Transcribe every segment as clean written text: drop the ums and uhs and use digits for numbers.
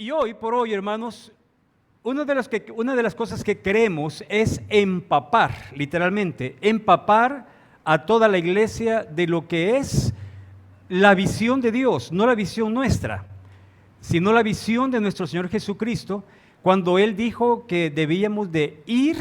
Y hoy por hoy, hermanos, una de las cosas que queremos es empapar, literalmente, empapar a toda la iglesia de lo que es la visión de Dios, no la visión nuestra, sino la visión de nuestro Señor Jesucristo, cuando Él dijo que debíamos de ir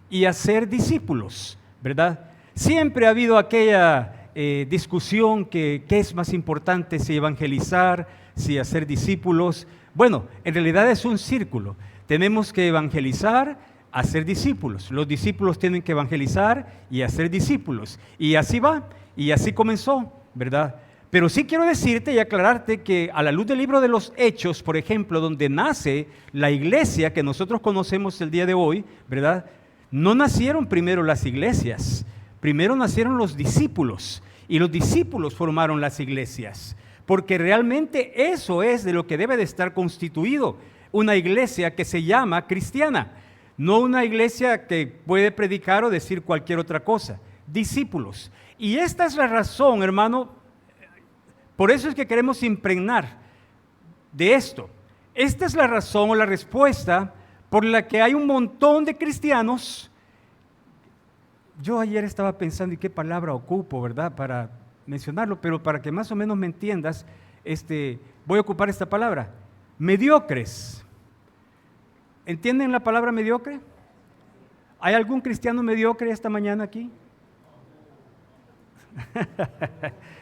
y hacer discípulos, ¿verdad? Siempre ha habido aquella discusión que qué es más importante, si evangelizar, si hacer discípulos. Bueno, en realidad es un círculo. Tenemos que evangelizar, hacer discípulos. Los discípulos tienen que evangelizar y hacer discípulos. Y así va, y así comenzó, ¿verdad? Pero sí quiero decirte y aclararte que a la luz del libro de los Hechos, por ejemplo, donde nace la iglesia que nosotros conocemos el día de hoy, ¿verdad? No nacieron primero las iglesias, primero nacieron los discípulos y los discípulos formaron las iglesias, porque realmente eso es de lo que debe de estar constituido una iglesia que se llama cristiana, no una iglesia que puede predicar o decir cualquier otra cosa, discípulos. Y esta es la razón, hermano, por eso es que queremos impregnar de esto. Esta es la razón o la respuesta por la que hay un montón de cristianos. Yo ayer estaba pensando en qué palabra ocupo, ¿verdad?, para mencionarlo, pero para que más o menos me entiendas, voy a ocupar esta palabra, mediocres. ¿Entienden la palabra mediocre? ¿Hay algún cristiano mediocre esta mañana aquí?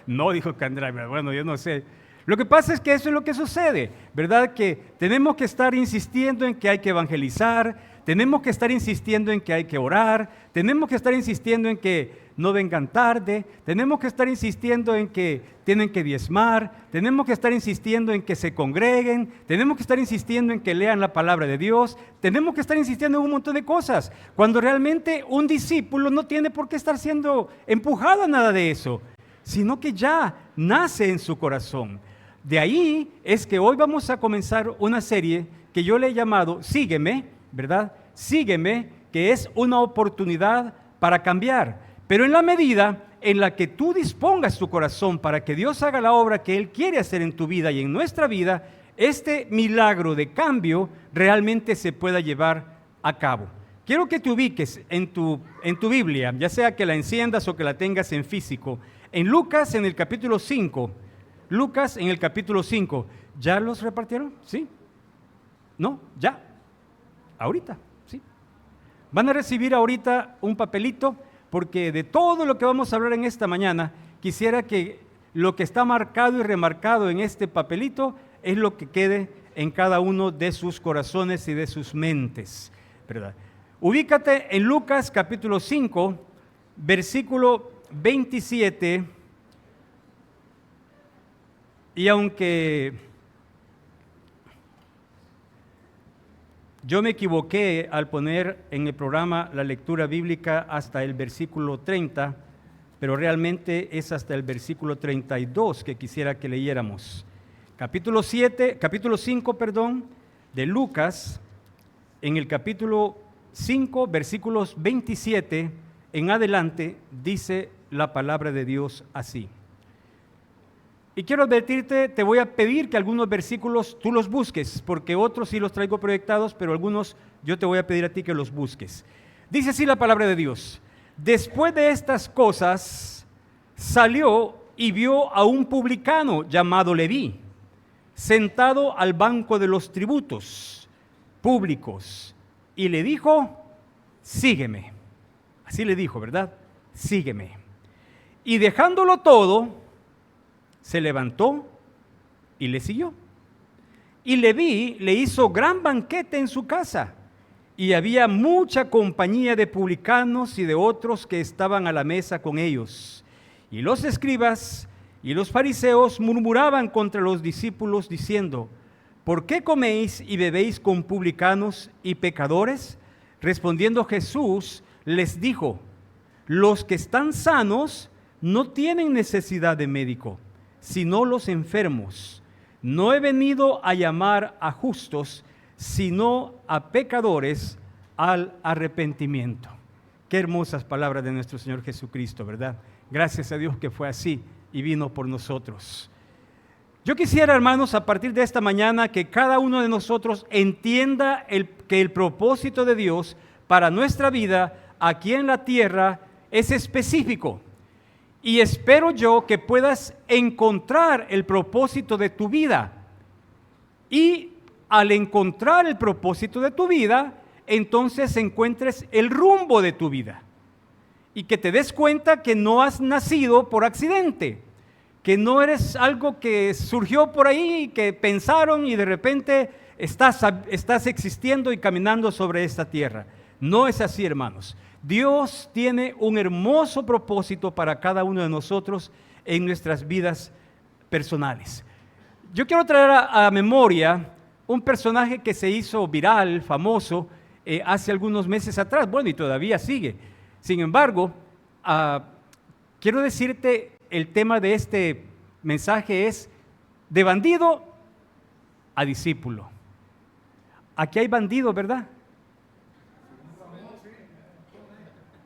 No, dijo Candra. Bueno, yo no sé. Lo que pasa es que eso es lo que sucede, ¿verdad? Que tenemos que estar insistiendo en que hay que evangelizar, tenemos que estar insistiendo en que hay que orar, tenemos que estar insistiendo en que no vengan tarde, tenemos que estar insistiendo en que tienen que diezmar, tenemos que estar insistiendo en que se congreguen, tenemos que estar insistiendo en que lean la palabra de Dios, tenemos que estar insistiendo en un montón de cosas, cuando realmente un discípulo no tiene por qué estar siendo empujado a nada de eso, sino que ya nace en su corazón. De ahí es que hoy vamos a comenzar una serie que yo le he llamado Sígueme, ¿verdad? Sígueme, que es una oportunidad para cambiar. Pero en la medida en la que tú dispongas tu corazón para que Dios haga la obra que Él quiere hacer en tu vida y en nuestra vida, este milagro de cambio realmente se pueda llevar a cabo. Quiero que te ubiques en tu Biblia, ya sea que la enciendas o que la tengas en físico, en Lucas en el capítulo 5. Lucas en el capítulo 5. ¿Ya los repartieron? ¿Sí? ¿No? ¿Ya? Ahorita, ¿sí? Van a recibir ahorita un papelito, porque de todo lo que vamos a hablar en esta mañana, quisiera que lo que está marcado y remarcado en este papelito es lo que quede en cada uno de sus corazones y de sus mentes, ¿verdad? Ubícate en Lucas capítulo 5, versículo 27, y aunque yo me equivoqué al poner en el programa la lectura bíblica hasta el versículo 30, pero realmente es hasta el versículo 32 que quisiera que leyéramos. Capítulo 5, de Lucas, en el capítulo 5, versículos 27 en adelante, dice la palabra de Dios así. Y quiero advertirte, te voy a pedir que algunos versículos tú los busques, porque otros sí los traigo proyectados, pero algunos yo te voy a pedir a ti que los busques. Dice así la palabra de Dios: después de estas cosas, salió y vio a un publicano llamado Leví, sentado al banco de los tributos públicos, y le dijo: sígueme. Así le dijo, ¿verdad? Sígueme. Y dejándolo todo, se levantó y le siguió. Y Leví le hizo gran banquete en su casa, y había mucha compañía de publicanos y de otros que estaban a la mesa con ellos. Y los escribas y los fariseos murmuraban contra los discípulos diciendo: ¿por qué coméis y bebéis con publicanos y pecadores? Respondiendo Jesús les dijo: los que están sanos no tienen necesidad de médico, sino los enfermos. No he venido a llamar a justos, sino a pecadores al arrepentimiento. Qué hermosas palabras de nuestro Señor Jesucristo, ¿verdad? Gracias a Dios que fue así y vino por nosotros. Yo quisiera, hermanos, a partir de esta mañana, que cada uno de nosotros entienda que el propósito de Dios para nuestra vida aquí en la tierra es específico. Y espero yo que puedas encontrar el propósito de tu vida. Y al encontrar el propósito de tu vida, entonces encuentres el rumbo de tu vida. Y que te des cuenta que no has nacido por accidente, que no eres algo que surgió por ahí, que pensaron y de repente estás existiendo y caminando sobre esta tierra. No es así, hermanos. Dios tiene un hermoso propósito para cada uno de nosotros en nuestras vidas personales. Yo quiero traer a memoria un personaje que se hizo viral, famoso, hace algunos meses atrás, bueno, y todavía sigue. Sin embargo, quiero decirte, el tema de este mensaje es de bandido a discípulo. Aquí hay bandidos, ¿verdad?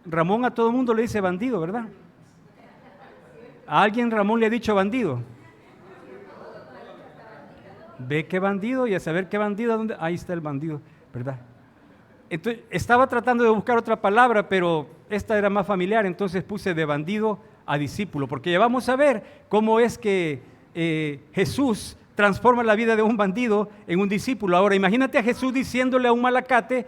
Ramón a todo el mundo le dice bandido, ¿verdad? ¿A alguien Ramón le ha dicho bandido? Ve qué bandido y a saber qué bandido, ¿dónde? Ahí está el bandido, ¿verdad? Entonces, estaba tratando de buscar otra palabra, pero esta era más familiar, entonces puse de bandido a discípulo, porque ya vamos a ver cómo es que Jesús transforma la vida de un bandido en un discípulo. Ahora, imagínate a Jesús diciéndole a un malacate,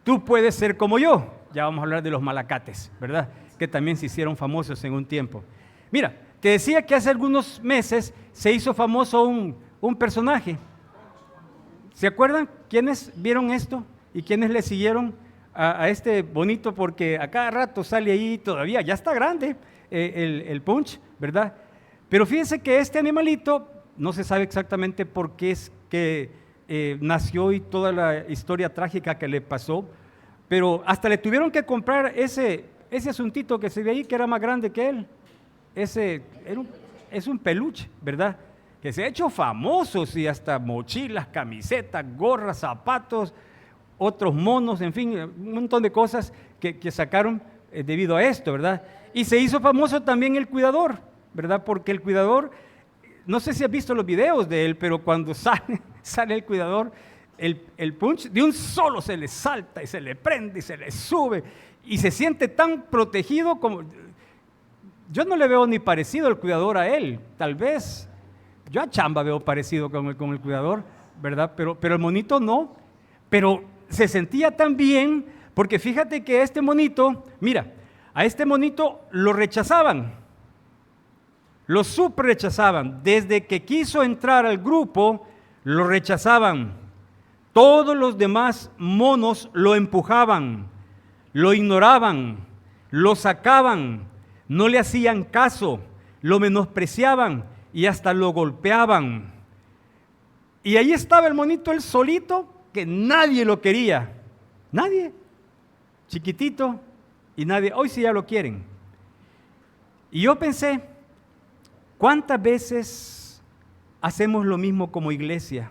tú puedes ser como yo. Ya vamos a hablar de los malacates, ¿verdad? Que también se hicieron famosos en un tiempo. Mira, te decía que hace algunos meses se hizo famoso un personaje. ¿Se acuerdan? ¿Quiénes vieron esto? ¿Y quiénes le siguieron a este bonito? Porque a cada rato sale ahí todavía, ya está grande el Punch, ¿verdad? Pero fíjense que este animalito, no se sabe exactamente por qué es que nació y toda la historia trágica que le pasó, pero hasta le tuvieron que comprar ese asuntito que se ve ahí, que era más grande que él. Es un peluche, ¿verdad? Que se ha hecho famosos y hasta mochilas, camisetas, gorras, zapatos, otros monos, en fin, un montón de cosas que sacaron debido a esto, ¿verdad? Y se hizo famoso también el cuidador, ¿verdad? Porque el cuidador, no sé si has visto los videos de él, pero cuando sale el cuidador, el Punch de un solo se le salta y se le prende y se le sube y se siente tan protegido como... Yo no le veo ni parecido al cuidador a él, tal vez. Yo a Chamba veo parecido con el cuidador, ¿verdad? Pero el monito no. Pero se sentía tan bien, porque fíjate que este monito, mira, a este monito lo rechazaban. Lo súper rechazaban. Desde que quiso entrar al grupo, lo rechazaban. Todos los demás monos lo empujaban, lo ignoraban, lo sacaban, no le hacían caso, lo menospreciaban y hasta lo golpeaban. Y ahí estaba el monito, él solito, que nadie lo quería. Nadie. Chiquitito y nadie. Hoy sí ya lo quieren. Y yo pensé, ¿cuántas veces hacemos lo mismo como iglesia?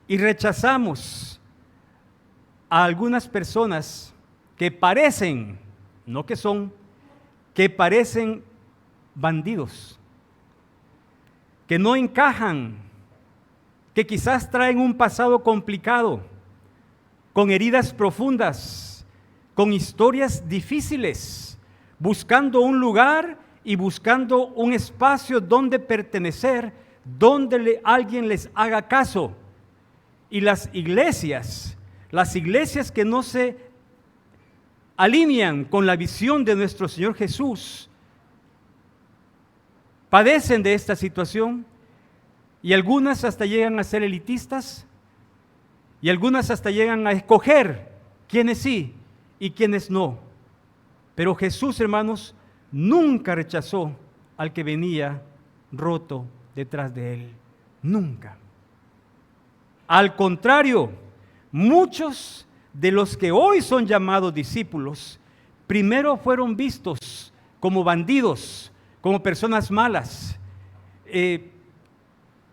Y rechazamos a algunas personas que parecen, no que son, que parecen bandidos, que no encajan, que quizás traen un pasado complicado, con heridas profundas, con historias difíciles, buscando un lugar y buscando un espacio donde pertenecer, donde alguien les haga caso. Y las iglesias que no se alinean con la visión de nuestro Señor Jesús, padecen de esta situación y algunas hasta llegan a ser elitistas y algunas hasta llegan a escoger quiénes sí y quiénes no. Pero Jesús, hermanos, nunca rechazó al que venía roto detrás de él. Nunca. Al contrario, muchos de los que hoy son llamados discípulos, primero fueron vistos como bandidos, como personas malas.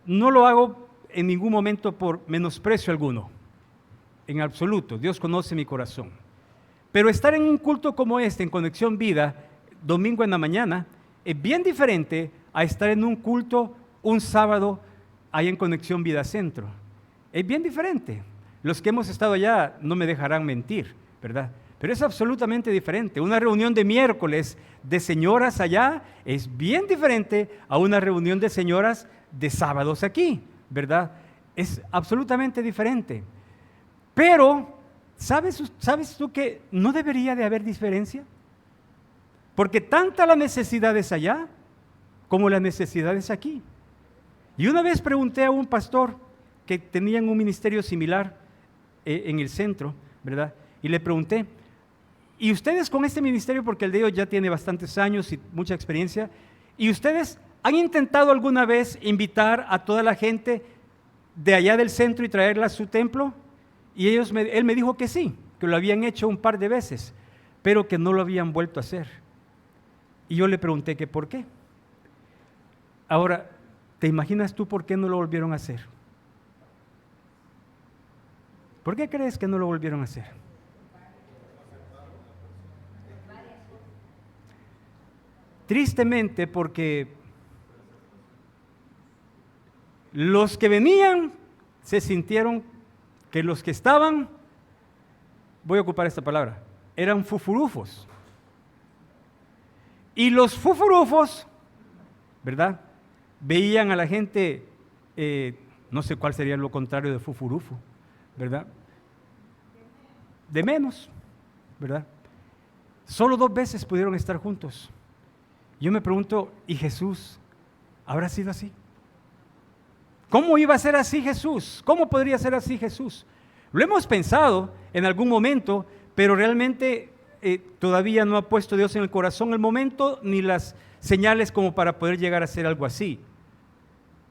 No lo hago en ningún momento por menosprecio alguno, en absoluto. Dios conoce mi corazón. Pero estar en un culto como este, en Conexión Vida, domingo en la mañana, es bien diferente a estar en un culto un sábado ahí en Conexión Vida Centro. Es bien diferente. Los que hemos estado allá no me dejarán mentir, ¿verdad? Pero es absolutamente diferente. Una reunión de miércoles de señoras allá es bien diferente a una reunión de señoras de sábados aquí, ¿verdad? Es absolutamente diferente. Pero, ¿sabes tú que no debería de haber diferencia? Porque tanta la necesidad es allá como la necesidad es aquí. Y una vez pregunté a un pastor que tenía un ministerio similar en el centro, ¿verdad? Y le pregunté, ¿y ustedes con este ministerio, porque el de ellos ya tiene bastantes años y mucha experiencia, ¿y ustedes han intentado alguna vez invitar a toda la gente de allá del centro y traerla a su templo? Y él me dijo que sí, que lo habían hecho un par de veces, pero que no lo habían vuelto a hacer. Y yo le pregunté que por qué. Ahora, ¿te imaginas tú por qué no lo volvieron a hacer? ¿Por qué crees que no lo volvieron a hacer? Tristemente, porque los que venían se sintieron que los que estaban, voy a ocupar esta palabra, eran fufurufos. Y los fufurufos, ¿verdad?, veían a la gente, no sé cuál sería lo contrario de fufurufo, ¿verdad?, de menos, ¿verdad? Solo 2 veces pudieron estar juntos. Yo me pregunto, ¿y Jesús habrá sido así? ¿Cómo iba a ser así Jesús? ¿Cómo podría ser así Jesús? Lo hemos pensado en algún momento, pero realmente todavía no ha puesto Dios en el corazón el momento ni las señales como para poder llegar a ser algo así.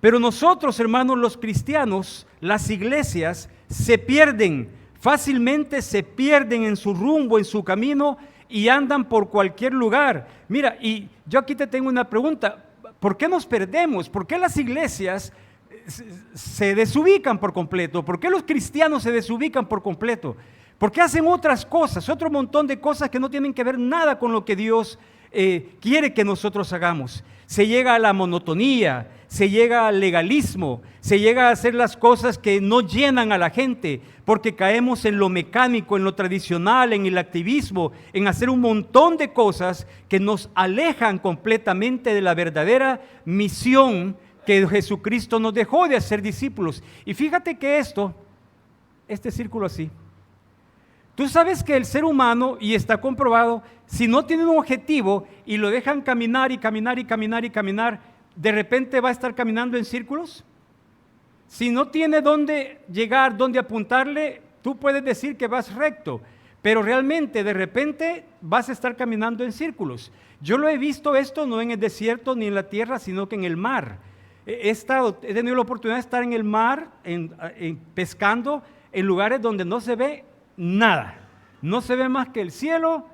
Pero nosotros, hermanos, los cristianos, las iglesias se pierden, fácilmente se pierden en su rumbo, en su camino y andan por cualquier lugar. Mira, y yo aquí te tengo una pregunta, ¿por qué nos perdemos? ¿Por qué las iglesias se desubican por completo? ¿Por qué los cristianos se desubican por completo? ¿Por qué hacen otras cosas, otro montón de cosas que no tienen que ver nada con lo que Dios quiere que nosotros hagamos? Se llega a la monotonía, se llega al legalismo, se llega a hacer las cosas que no llenan a la gente, porque caemos en lo mecánico, en lo tradicional, en el activismo, en hacer un montón de cosas que nos alejan completamente de la verdadera misión que Jesucristo nos dejó de hacer discípulos. Y fíjate que este círculo así, tú sabes que el ser humano, y está comprobado, si no tiene un objetivo y lo dejan caminar y caminar y caminar y caminar, de repente va a estar caminando en círculos. Si no tiene dónde llegar, dónde apuntarle, tú puedes decir que vas recto, pero realmente de repente vas a estar caminando en círculos. Yo lo he visto esto no en el desierto ni en la tierra, sino que en el mar. He tenido la oportunidad de estar en el mar, pescando en lugares donde no se ve nada, no se ve más que el cielo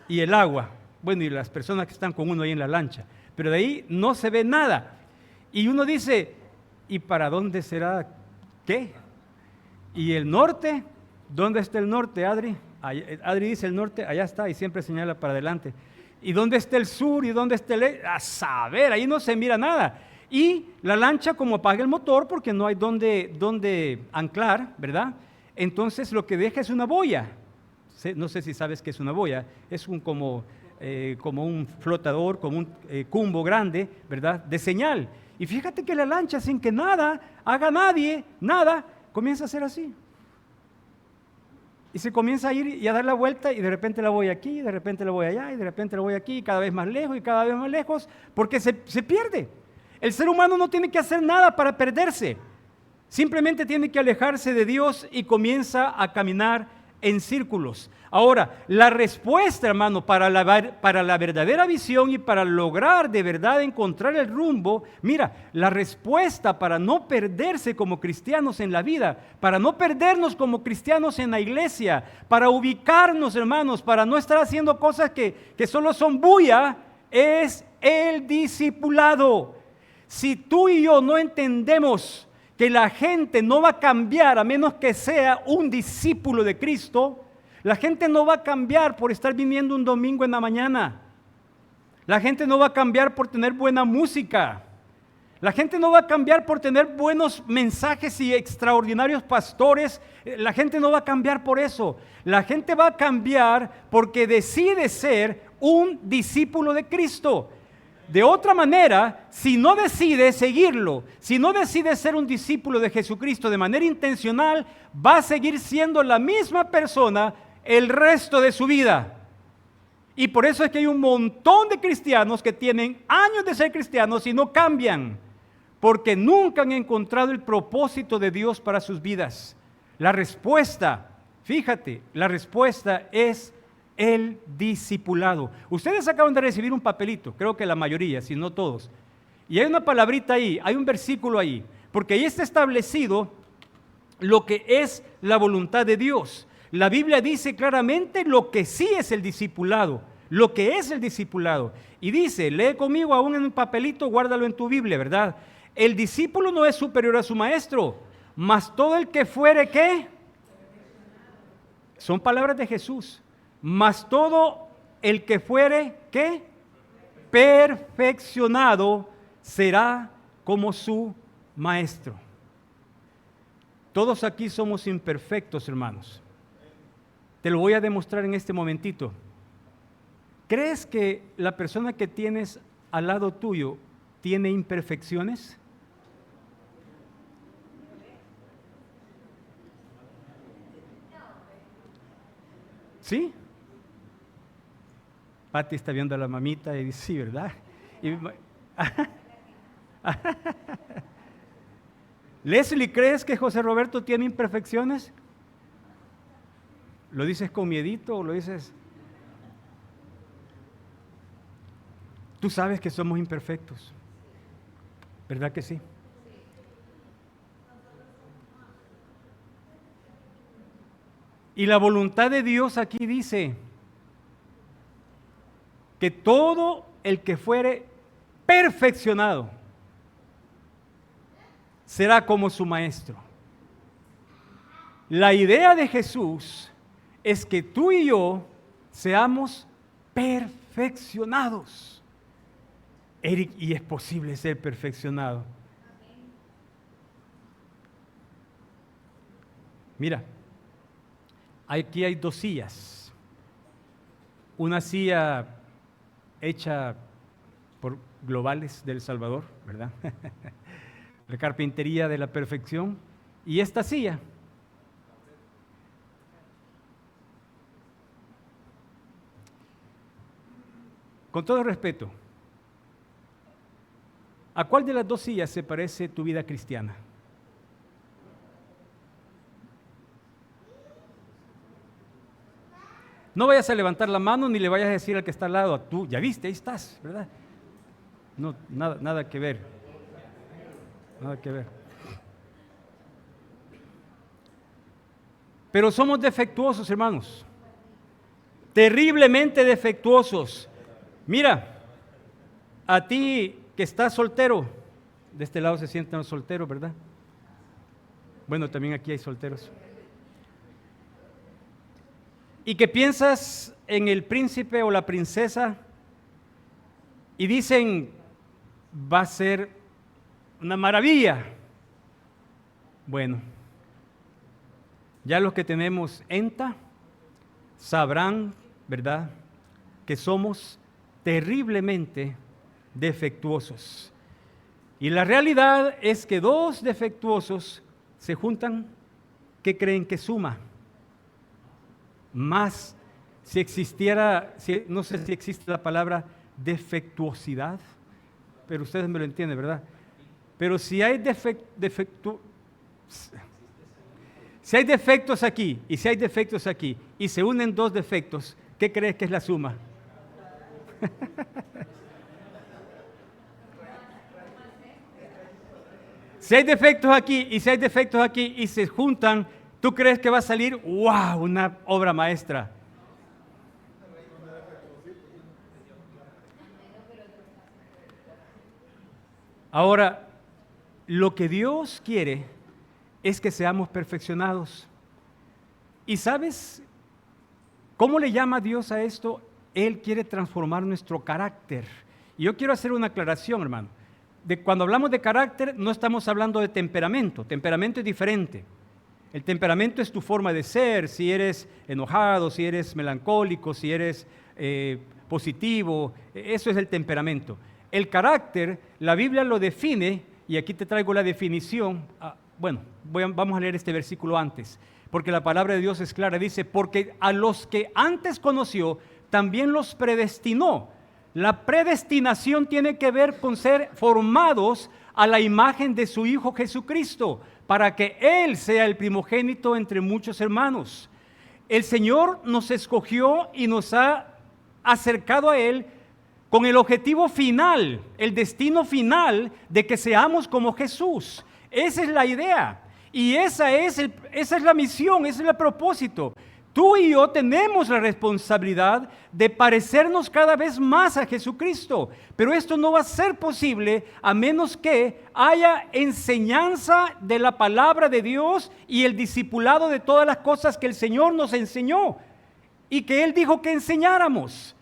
y el agua, bueno, y las personas que están con uno ahí en la lancha, pero de ahí no se ve nada, y uno dice, ¿y para dónde será qué? ¿Y el norte? ¿Dónde está el norte, Adri? Adri dice el norte, allá está, y siempre señala para adelante. ¿Y dónde está el sur? ¿Y dónde está el este? A saber, ahí no se mira nada. Y la lancha, como apaga el motor, porque no hay dónde anclar, ¿verdad? Entonces lo que deja es una boya. No sé si sabes qué es una boya. Es como un flotador, como un cumbo grande, ¿verdad?, de señal. Y fíjate que la lancha, sin que nada haga nadie, nada, comienza a hacer así. Y se comienza a ir y a dar la vuelta, y de repente la voy aquí, y de repente la voy allá, y de repente la voy aquí, y cada vez más lejos, y cada vez más lejos, porque se pierde. El ser humano no tiene que hacer nada para perderse. Simplemente tiene que alejarse de Dios y comienza a caminar en círculos. Ahora, la respuesta, hermano, para la verdadera visión y para lograr de verdad encontrar el rumbo, mira, la respuesta para no perderse como cristianos en la vida, para no perdernos como cristianos en la iglesia, para ubicarnos, hermanos, para no estar haciendo cosas que solo son bulla, es el discipulado. Si tú y yo no entendemos que la gente no va a cambiar a menos que sea un discípulo de Cristo, la gente no va a cambiar por estar viniendo un domingo en la mañana. La gente no va a cambiar por tener buena música. La gente no va a cambiar por tener buenos mensajes y extraordinarios pastores. La gente no va a cambiar por eso. La gente va a cambiar porque decide ser un discípulo de Cristo. De otra manera, si no decide seguirlo, si no decide ser un discípulo de Jesucristo de manera intencional, va a seguir siendo la misma persona el resto de su vida. Y por eso es que hay un montón de cristianos que tienen años de ser cristianos y no cambian, porque nunca han encontrado el propósito de Dios para sus vidas. La respuesta, fíjate, la respuesta es el discipulado. Ustedes acaban de recibir un papelito, creo que la mayoría, si no todos. Y hay una palabrita ahí, hay un versículo ahí, porque ahí está establecido lo que es la voluntad de Dios. La Biblia dice claramente lo que sí es el discipulado, lo que es el discipulado. Y dice, lee conmigo aún en un papelito, guárdalo en tu Biblia, ¿verdad? El discípulo no es superior a su maestro, mas todo el que fuere, ¿qué? Son palabras de Jesús. Mas todo el que fuere, ¿qué? Perfeccionado será como su maestro. Todos aquí somos imperfectos, hermanos. Te lo voy a demostrar en este momentito. ¿Crees que la persona que tienes al lado tuyo tiene imperfecciones? ¿Sí? Pati está viendo a la mamita y dice, sí, ¿verdad? Leslie, ¿crees que José Roberto tiene imperfecciones? ¿Lo dices con miedito o lo dices? Tú sabes que somos imperfectos, ¿verdad que sí? Y la voluntad de Dios aquí dice que todo el que fuere perfeccionado será como su maestro. La idea de Jesús es que tú y yo seamos perfeccionados. Eric, ¿y es posible ser perfeccionado? Mira, aquí hay dos sillas. Una silla hecha por Globales del Salvador, ¿verdad? La carpintería de la perfección. Y esta silla. Con todo respeto, ¿a cuál de las dos sillas se parece tu vida cristiana? No vayas a levantar la mano ni le vayas a decir al que está al lado, tú, ya viste, ahí estás, ¿verdad? No, nada que ver. Nada que ver. Pero somos defectuosos, hermanos. Terriblemente defectuosos. Mira, a ti que estás soltero, de este lado se sientan los solteros, ¿verdad? Bueno, también aquí hay solteros. Y que piensas en el príncipe o la princesa y dicen, va a ser una maravilla. Bueno, ya los que tenemos ENTA sabrán, ¿verdad?, que somos terriblemente defectuosos. Y la realidad es que dos defectuosos se juntan, ¿qué creen que suma? Más, si existiera, no sé si existe la palabra defectuosidad, pero ustedes me lo entienden, ¿verdad? Pero si hay si hay defectos aquí y si hay defectos aquí y se unen dos defectos, ¿qué crees que es la suma? Si hay defectos aquí y si hay defectos aquí y se juntan, ¿tú crees que va a salir, wow, una obra maestra? Ahora, lo que Dios quiere es que seamos perfeccionados. ¿Y sabes cómo le llama Dios a esto? Él quiere transformar nuestro carácter. Y yo quiero hacer una aclaración, hermano. cuando hablamos de carácter, no estamos hablando de temperamento. Temperamento es diferente. El temperamento es tu forma de ser, si eres enojado, si eres melancólico, si eres positivo, eso es el temperamento. El carácter, la Biblia lo define, y aquí te traigo la definición. Vamos a leer este versículo antes, porque la palabra de Dios es clara, dice, porque a los que antes conoció, también los predestinó. La predestinación tiene que ver con ser formados a la imagen de su Hijo Jesucristo, para que Él sea el primogénito entre muchos hermanos. El Señor nos escogió y nos ha acercado a Él con el objetivo final, el destino final de que seamos como Jesús. Esa es la idea y esa es la misión, ese es el propósito. Tú y yo tenemos la responsabilidad de parecernos cada vez más a Jesucristo, pero esto no va a ser posible a menos que haya enseñanza de la palabra de Dios y el discipulado de todas las cosas que el Señor nos enseñó y que Él dijo que enseñáramos.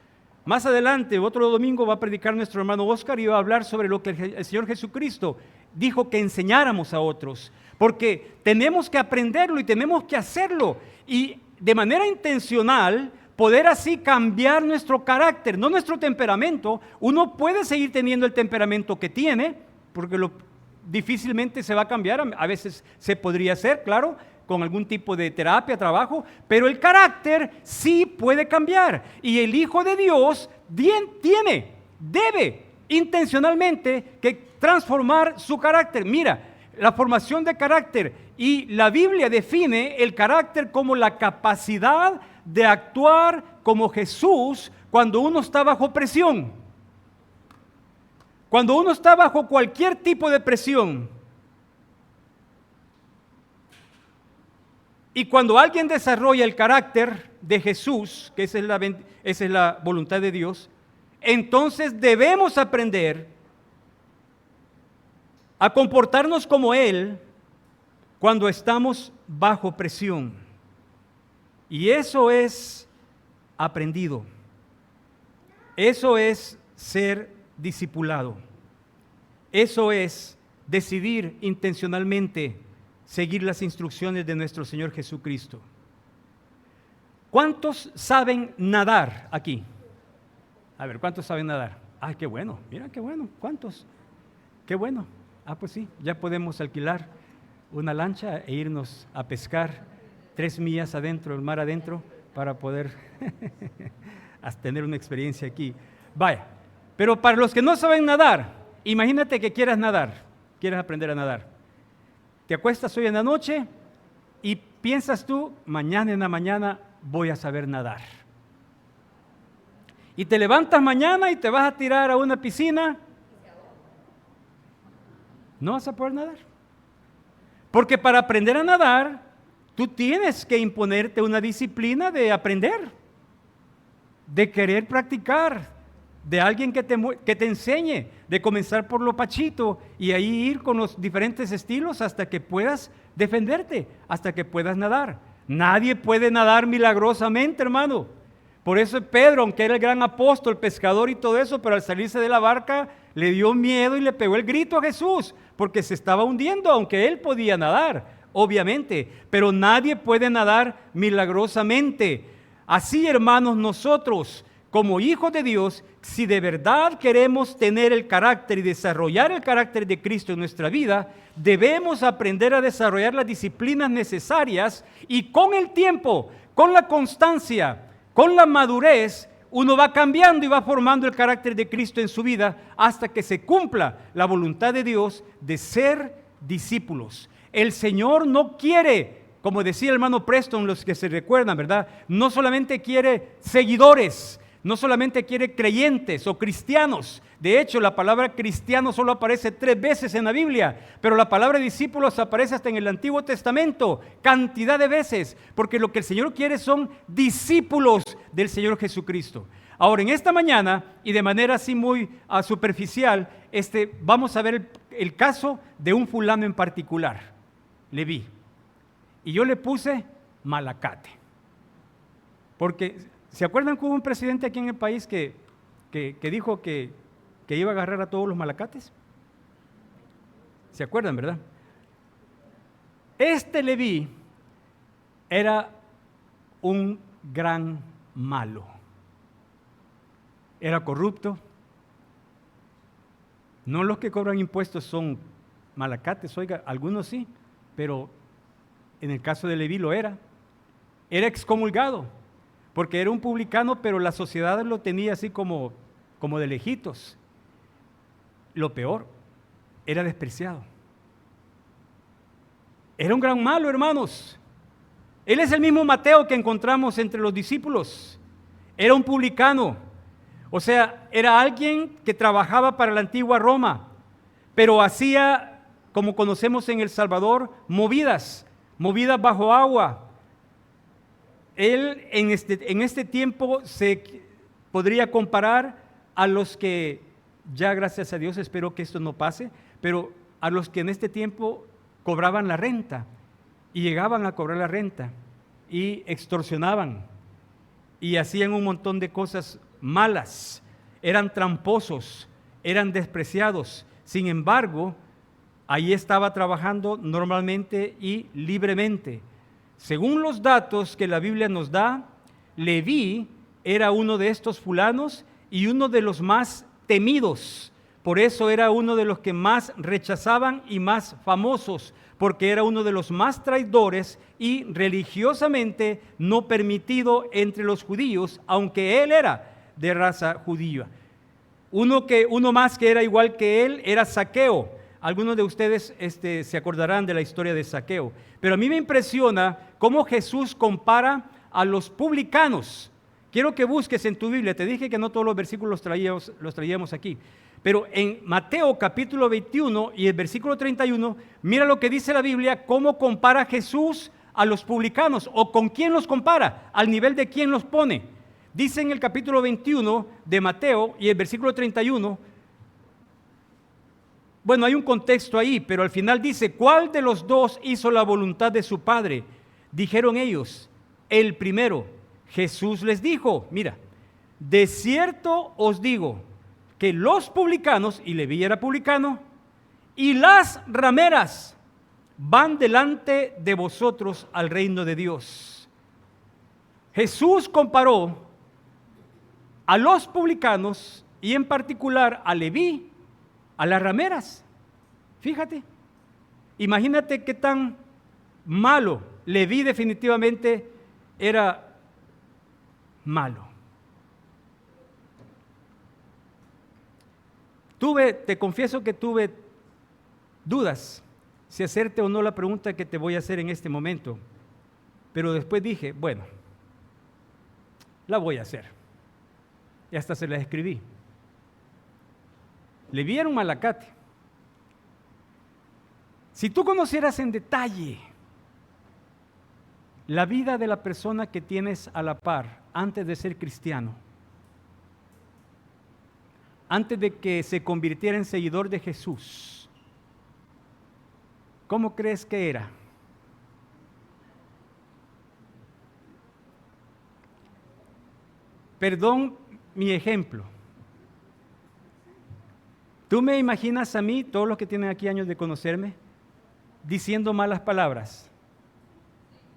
Más adelante, otro domingo va a predicar nuestro hermano Oscar y va a hablar sobre lo que el Señor Jesucristo dijo que enseñáramos a otros, porque tenemos que aprenderlo y tenemos que hacerlo y de manera intencional poder así cambiar nuestro carácter, no nuestro temperamento. Uno puede seguir teniendo el temperamento que tiene, porque difícilmente se va a cambiar, a veces se podría hacer, claro, con algún tipo de terapia, trabajo, pero el carácter sí puede cambiar. Y el Hijo de Dios debe intencionalmente que transformar su carácter. Mira, la formación de carácter, y la Biblia define el carácter como la capacidad de actuar como Jesús cuando uno está bajo presión. Cuando uno está bajo cualquier tipo de presión. Y cuando alguien desarrolla el carácter de Jesús, que esa es la voluntad de Dios, entonces debemos aprender a comportarnos como Él cuando estamos bajo presión. Y eso es aprendido. Eso es ser discipulado. Eso es decidir intencionalmente seguir las instrucciones de nuestro Señor Jesucristo. ¿Cuántos saben nadar aquí? A ver, ¿cuántos saben nadar? ¡Ay, qué bueno! Mira, qué bueno. ¿Cuántos? ¡Qué bueno! Pues sí, ya podemos alquilar una lancha e irnos a pescar 3 millas adentro, el mar adentro, para poder tener una experiencia aquí. Vaya, pero para los que no saben nadar, imagínate que quieras aprender a nadar. Te acuestas hoy en la noche y piensas tú, mañana en la mañana voy a saber nadar. Y te levantas mañana y te vas a tirar a una piscina. No vas a poder nadar. Porque para aprender a nadar, tú tienes que imponerte una disciplina de aprender, de querer practicar, de alguien que te enseñe, de comenzar por lo pachito y ahí ir con los diferentes estilos hasta que puedas defenderte, hasta que puedas nadar. Nadie puede nadar milagrosamente, hermano. Por eso Pedro, aunque era el gran apóstol, pescador y todo eso, pero al salirse de la barca le dio miedo y le pegó el grito a Jesús, porque se estaba hundiendo, aunque él podía nadar, obviamente, pero nadie puede nadar milagrosamente. Así, hermanos, nosotros, como hijos de Dios, si de verdad queremos tener el carácter y desarrollar el carácter de Cristo en nuestra vida, debemos aprender a desarrollar las disciplinas necesarias y con el tiempo, con la constancia, con la madurez, uno va cambiando y va formando el carácter de Cristo en su vida hasta que se cumpla la voluntad de Dios de ser discípulos. El Señor no quiere, como decía el hermano Preston, los que se recuerdan, ¿verdad? No solamente quiere seguidores, no solamente quiere creyentes o cristianos. De hecho, la palabra cristiano solo aparece 3 veces en la Biblia, pero la palabra discípulos aparece hasta en el Antiguo Testamento, cantidad de veces, porque lo que el Señor quiere son discípulos del Señor Jesucristo. Ahora, en esta mañana, y de manera así muy superficial, vamos a ver el caso de un fulano en particular, Leví. Y yo le puse Malacate, porque ¿se acuerdan que hubo un presidente aquí en el país que dijo que iba a agarrar a todos los malacates? ¿Se acuerdan, verdad? Este Leví era un gran malo. Era corrupto. No los que cobran impuestos son malacates, oiga, algunos sí, pero en el caso de Leví lo era. Era excomulgado, porque era un publicano, pero la sociedad lo tenía así como de lejitos. Lo peor, era despreciado. Era un gran malo, hermanos. Él es el mismo Mateo que encontramos entre los discípulos. Era un publicano. O sea, era alguien que trabajaba para la antigua Roma, pero hacía, como conocemos en El Salvador, movidas bajo agua. Él en este tiempo se podría comparar a los que, ya gracias a Dios espero que esto no pase, pero a los que en este tiempo cobraban la renta y llegaban a cobrar la renta y extorsionaban y hacían un montón de cosas malas, eran tramposos, eran despreciados. Sin embargo, ahí estaba trabajando normalmente y libremente. Según los datos que la Biblia nos da, Leví era uno de estos fulanos y uno de los más temidos. Por eso era uno de los que más rechazaban y más famosos, porque era uno de los más traidores y religiosamente no permitido entre los judíos, aunque él era de raza judía. Uno más que era igual que él era Zaqueo. Algunos de ustedes se acordarán de la historia de Zaqueo. Pero a mí me impresiona cómo Jesús compara a los publicanos. Quiero que busques en tu Biblia. Te dije que no todos los versículos los traíamos aquí. Pero en Mateo capítulo 21 y el versículo 31, mira lo que dice la Biblia, cómo compara Jesús a los publicanos, o con quién los compara, al nivel de quién los pone. Dice en el capítulo 21 de Mateo y el versículo 31, bueno, hay un contexto ahí, pero al final dice, ¿cuál de los dos hizo la voluntad de su padre? Dijeron ellos, el primero. Jesús les dijo, mira, de cierto os digo, que los publicanos, y Leví era publicano, y las rameras van delante de vosotros al reino de Dios. Jesús comparó a los publicanos y en particular a Leví, a las rameras. Fíjate, imagínate qué tan malo. Leví definitivamente era malo. Te confieso que tuve dudas si hacerte o no la pregunta que te voy a hacer en este momento, pero después dije, bueno, la voy a hacer. Y hasta se la escribí. Leví era un malacate. Si tú conocieras en detalle la vida de la persona que tienes a la par antes de ser cristiano, antes de que se convirtiera en seguidor de Jesús, ¿cómo crees que era? Perdón mi ejemplo. ¿Tú me imaginas a mí, todos los que tienen aquí años de conocerme, diciendo malas palabras?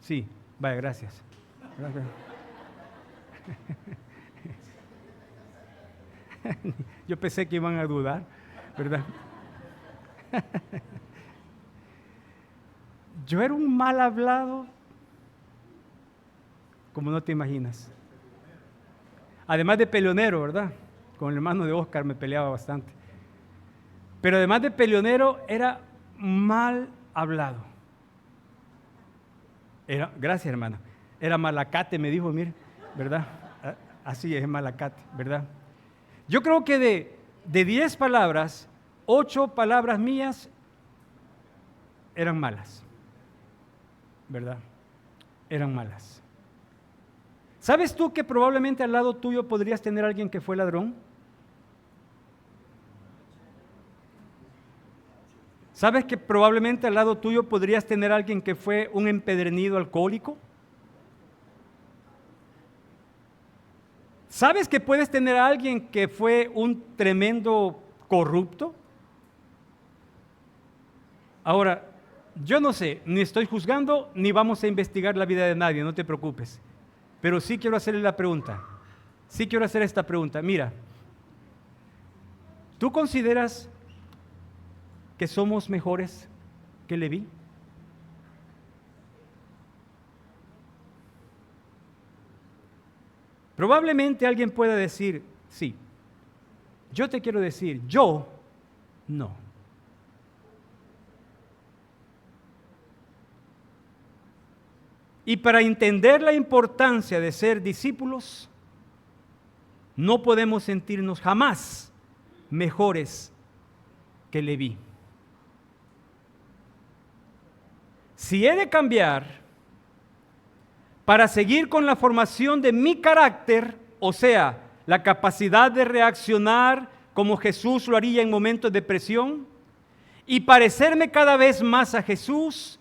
Sí, vaya, gracias. Gracias. Yo pensé que iban a dudar, ¿verdad? Yo era un mal hablado, como no te imaginas. Además de peleonero, ¿verdad? Con el hermano de Oscar me peleaba bastante. Pero además de peleonero, era mal hablado. Gracias, hermana. Era malacate, me dijo, mire, ¿verdad? Así es, malacate, ¿verdad? Yo creo que de 10 palabras, 8 palabras mías eran malas, ¿verdad? Eran malas. ¿Sabes tú que probablemente al lado tuyo podrías tener a alguien que fue ladrón? ¿Sabes que probablemente al lado tuyo podrías tener a alguien que fue un empedernido alcohólico? ¿Sabes que puedes tener a alguien que fue un tremendo corrupto? Ahora, yo no sé, ni estoy juzgando, ni vamos a investigar la vida de nadie, no te preocupes. Pero sí quiero hacerle la pregunta. Sí quiero hacer esta pregunta. Mira, ¿tú consideras que somos mejores que Leví? Probablemente alguien pueda decir, sí. Yo te quiero decir, yo no. Y para entender la importancia de ser discípulos, no podemos sentirnos jamás mejores que Leví. Si he de cambiar para seguir con la formación de mi carácter, o sea, la capacidad de reaccionar como Jesús lo haría en momentos de presión, y parecerme cada vez más a Jesús,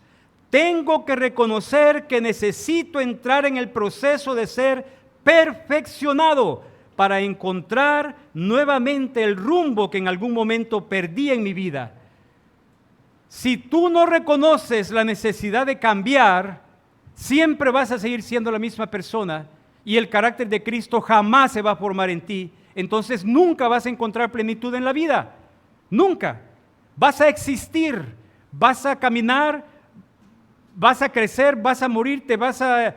tengo que reconocer que necesito entrar en el proceso de ser perfeccionado para encontrar nuevamente el rumbo que en algún momento perdí en mi vida. Si tú no reconoces la necesidad de cambiar, siempre vas a seguir siendo la misma persona y el carácter de Cristo jamás se va a formar en ti. Entonces nunca vas a encontrar plenitud en la vida. Nunca. Vas a existir, vas a caminar, vas a crecer, vas a morir, te vas a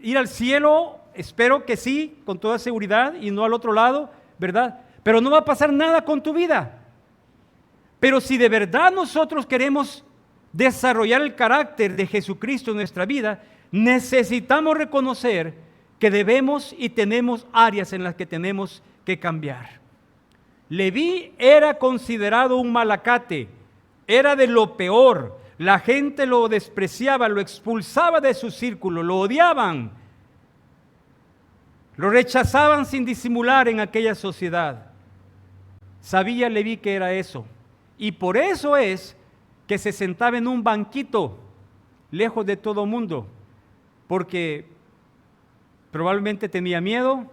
ir al cielo, espero que sí, con toda seguridad, y no al otro lado, ¿verdad? Pero no va a pasar nada con tu vida. Pero si de verdad nosotros queremos desarrollar el carácter de Jesucristo en nuestra vida, necesitamos reconocer que debemos y tenemos áreas en las que tenemos que cambiar. Leví era considerado un malacate, era de lo peor. La gente lo despreciaba, lo expulsaba de su círculo, lo odiaban, lo rechazaban sin disimular en aquella sociedad. Sabía Leví que era eso, y por eso es que se sentaba en un banquito, lejos de todo mundo, porque probablemente tenía miedo,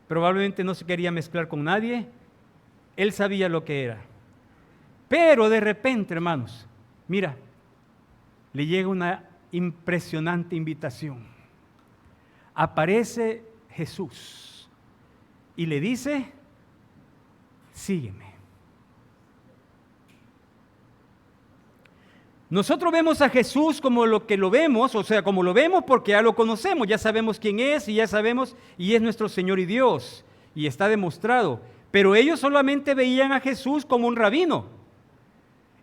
probablemente no se quería mezclar con nadie. Él sabía lo que era. Pero de repente, hermanos, mira, le llega una impresionante invitación. Aparece Jesús y le dice, sígueme. Nosotros vemos a Jesús como lo que lo vemos, o sea, como lo vemos porque ya lo conocemos, ya sabemos quién es y ya sabemos, y es nuestro Señor y Dios, y está demostrado. Pero ellos solamente veían a Jesús como un rabino.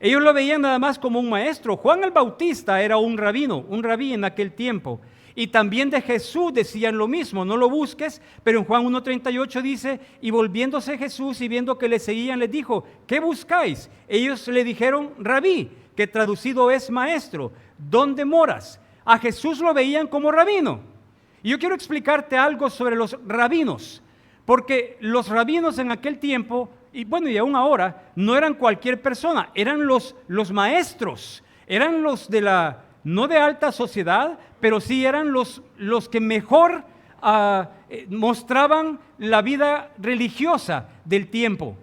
Ellos lo veían nada más como un maestro. Juan el Bautista era un rabino, un rabí en aquel tiempo. Y también de Jesús decían lo mismo, no lo busques, pero en Juan 1:38 dice, y volviéndose Jesús y viendo que le seguían, les dijo, ¿qué buscáis? Ellos le dijeron, rabí, que traducido es maestro, ¿dónde moras? A Jesús lo veían como rabino. Y yo quiero explicarte algo sobre los rabinos, porque los rabinos en aquel tiempo, y bueno, y aún ahora, no eran cualquier persona, eran los maestros, eran los de la, no de alta sociedad, pero sí eran los que mejor mostraban la vida religiosa del tiempo.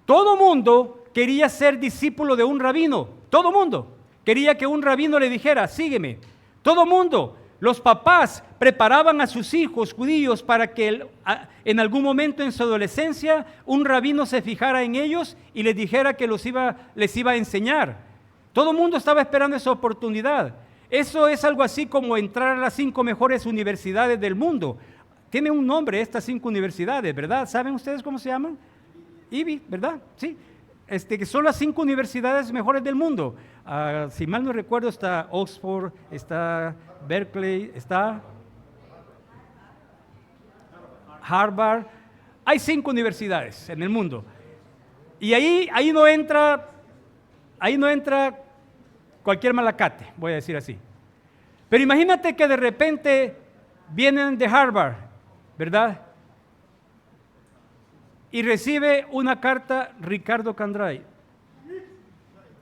Todo mundo quería ser discípulo de un rabino, todo mundo quería que un rabino le dijera, sígueme, todo mundo. Los papás preparaban a sus hijos judíos para que en algún momento en su adolescencia un rabino se fijara en ellos y les dijera que les iba a enseñar. Todo el mundo estaba esperando esa oportunidad. Eso es algo así como entrar a las 5 mejores universidades del mundo. Tiene un nombre estas 5 universidades, ¿verdad? ¿Saben ustedes cómo se llaman? IBI, ¿verdad? Sí. Que son las 5 universidades mejores del mundo. Si mal no recuerdo, está Oxford, está Berkeley, está Harvard. Hay 5 universidades en el mundo. Y ahí no entra cualquier malacate, voy a decir así. Pero imagínate que de repente vienen de Harvard, ¿verdad? Y recibe una carta Ricardo Candray.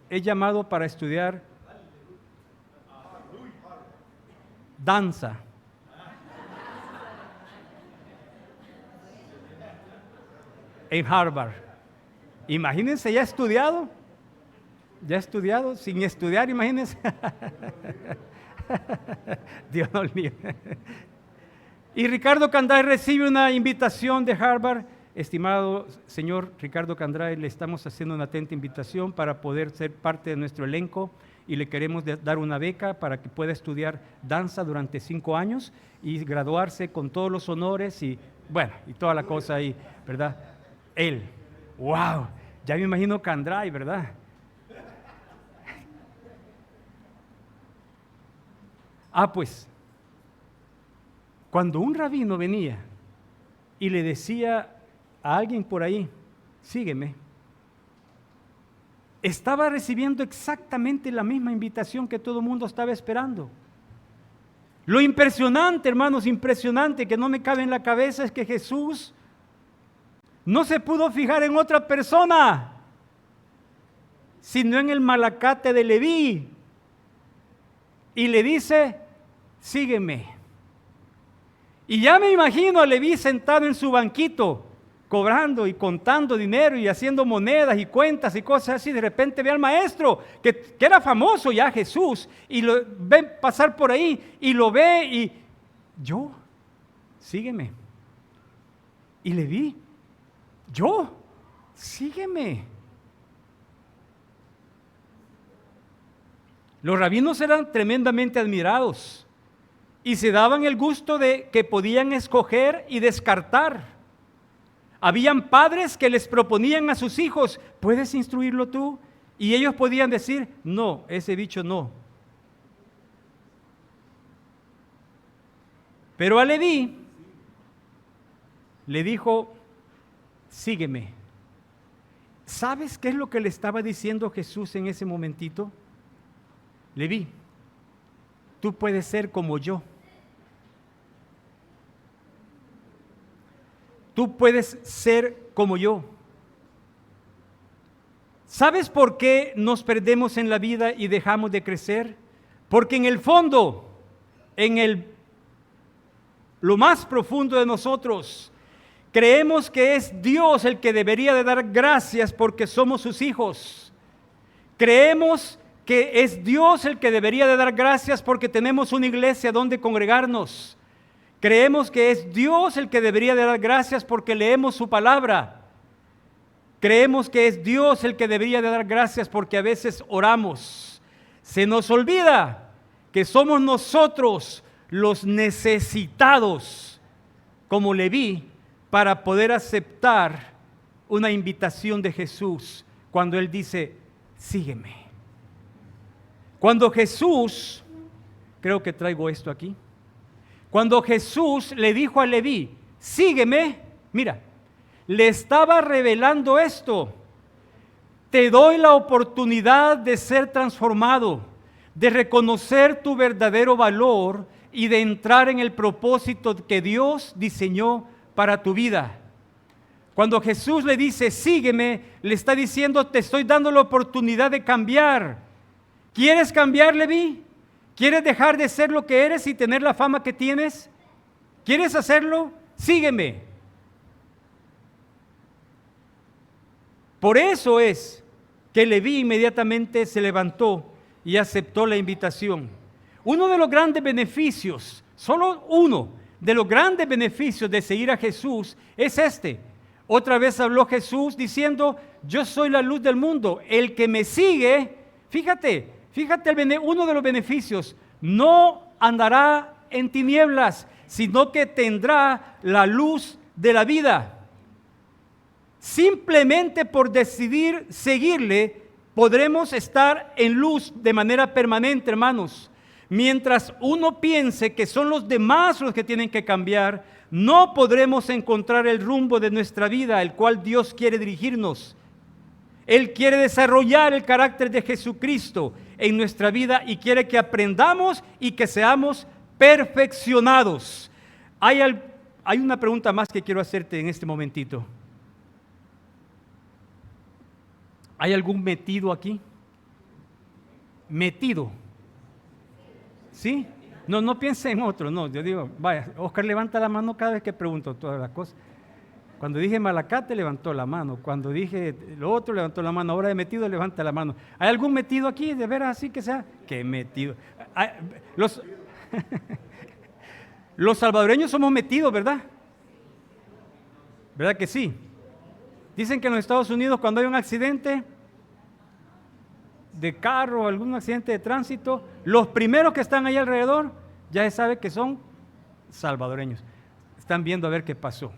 Es llamado para estudiar danza. En Harvard. Imagínense, ya estudiado. ¿Ya ha estudiado? Sin estudiar, imagínense. Dios nos libre. Y Ricardo Candray recibe una invitación de Harvard. Estimado señor Ricardo Candray, le estamos haciendo una atenta invitación para poder ser parte de nuestro elenco y le queremos dar una beca para que pueda estudiar danza durante 5 años y graduarse con todos los honores y bueno, y toda la cosa ahí, ¿verdad? Él, wow, ya me imagino Candray, ¿verdad? Pues, cuando un rabino venía y le decía a alguien por ahí, sígueme, estaba recibiendo exactamente la misma invitación que todo el mundo estaba esperando. Lo impresionante, hermanos, impresionante, que no me cabe en la cabeza, es que Jesús no se pudo fijar en otra persona, sino en el malacate de Leví. Y le dice, sígueme. Y ya me imagino a Leví sentado en su banquito, cobrando y contando dinero y haciendo monedas y cuentas y cosas así. De repente ve al maestro, que era famoso ya, Jesús, y lo ve pasar por ahí, y lo ve y yo, sígueme. Y Leví, yo, sígueme. Los rabinos eran tremendamente admirados y se daban el gusto de que podían escoger y descartar. Habían padres que les proponían a sus hijos, ¿puedes instruirlo tú? Y ellos podían decir, no, ese bicho no. Pero a Leví le dijo, sígueme. ¿Sabes qué es lo que le estaba diciendo Jesús en ese momentito? Leví, tú puedes ser como yo. Tú puedes ser como yo. ¿Sabes por qué nos perdemos en la vida y dejamos de crecer? Porque en el fondo, lo más profundo de nosotros, creemos que es Dios el que debería de dar gracias porque somos sus hijos. Creemos que es Dios el que debería de dar gracias porque tenemos una iglesia donde congregarnos. Creemos que es Dios el que debería de dar gracias porque leemos su palabra. Creemos que es Dios el que debería de dar gracias porque a veces oramos. Se nos olvida que somos nosotros los necesitados, como Leví, para poder aceptar una invitación de Jesús cuando Él dice, sígueme. Cuando Jesús, creo que traigo esto aquí, cuando Jesús le dijo a Leví, sígueme, mira, le estaba revelando esto. Te doy la oportunidad de ser transformado, de reconocer tu verdadero valor y de entrar en el propósito que Dios diseñó para tu vida. Cuando Jesús le dice, sígueme, le está diciendo, te estoy dando la oportunidad de cambiar. ¿Quieres cambiar, Leví? ¿Quieres dejar de ser lo que eres y tener la fama que tienes? ¿Quieres hacerlo? Sígueme. Por eso es que Leví inmediatamente se levantó y aceptó la invitación. Uno de los grandes beneficios, solo uno de los grandes beneficios de seguir a Jesús es este. Otra vez habló Jesús diciendo, yo soy la luz del mundo. El que me sigue, fíjate, uno de los beneficios, no andará en tinieblas, sino que tendrá la luz de la vida. Simplemente por decidir seguirle, podremos estar en luz de manera permanente, hermanos. Mientras uno piense que son los demás los que tienen que cambiar, no podremos encontrar el rumbo de nuestra vida, el cual Dios quiere dirigirnos. Él quiere desarrollar el carácter de Jesucristo en nuestra vida y quiere que aprendamos y que seamos perfeccionados. Hay una pregunta más que quiero hacerte en este momentito. ¿Hay algún metido aquí? ¿Metido? ¿Sí? No piense en otro, no, yo digo, vaya, Oscar levanta la mano cada vez que pregunto todas las cosas. Cuando dije Malacate, levantó la mano. Cuando dije lo otro, levantó la mano. Ahora de metido, levanta la mano. ¿Hay algún metido aquí? ¿De veras así que sea? ¿Qué metido? Los, los salvadoreños somos metidos, ¿verdad? ¿Verdad que sí? Dicen que en los Estados Unidos cuando hay un accidente de carro o algún accidente de tránsito, los primeros que están ahí alrededor ya se sabe que son salvadoreños. Están viendo a ver qué pasó.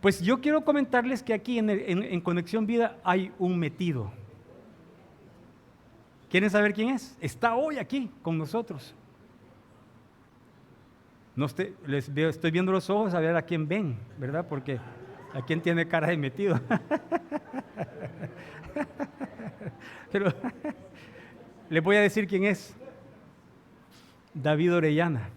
Pues yo quiero comentarles que aquí en Conexión Vida hay un metido. ¿Quieren saber quién es? Está hoy aquí con nosotros. No estoy viendo los ojos a ver a quién ven, ¿verdad? Porque a quién tiene cara de metido. Pero les voy a decir quién es. David Orellana.